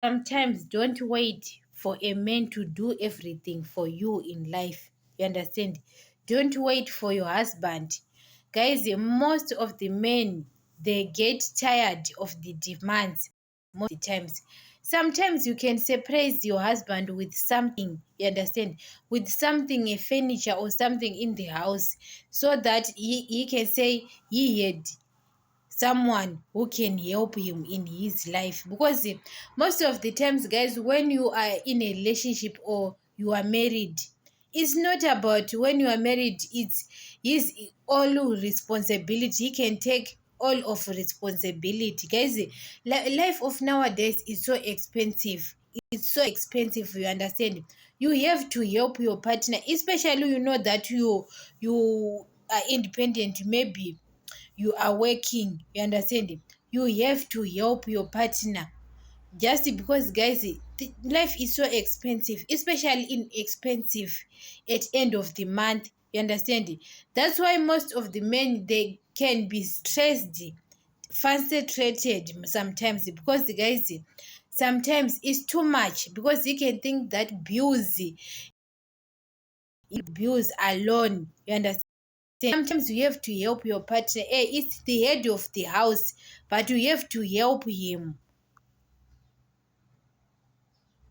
Sometimes don't wait for a man to do everything for you in life. You understand? Don't wait for your husband. Guys, most of the men, they get tired of the demands most of the times. Sometimes you can surprise your husband with something, you understand, with something, a furniture or something in the house, so that he can say he had someone who can help him in his life. Because most of the times, guys, when you are in a relationship or you are married, it's not about when you are married, it's his all responsibility. He can take all of responsibility. Guys, life of nowadays is so expensive. It's so expensive, you understand. You have to help your partner, especially you know that you are independent. Maybe you are working, you understand, you have to help your partner. Just because, guys, life is so expensive, especially in expensive at end of the month, you understand. That's why most of the men, they can be stressed, frustrated sometimes, because the guys, sometimes it's too much, because he can think that bills alone, you understand. Sometimes you have to help your partner. It's the head of the house, but you have to help him.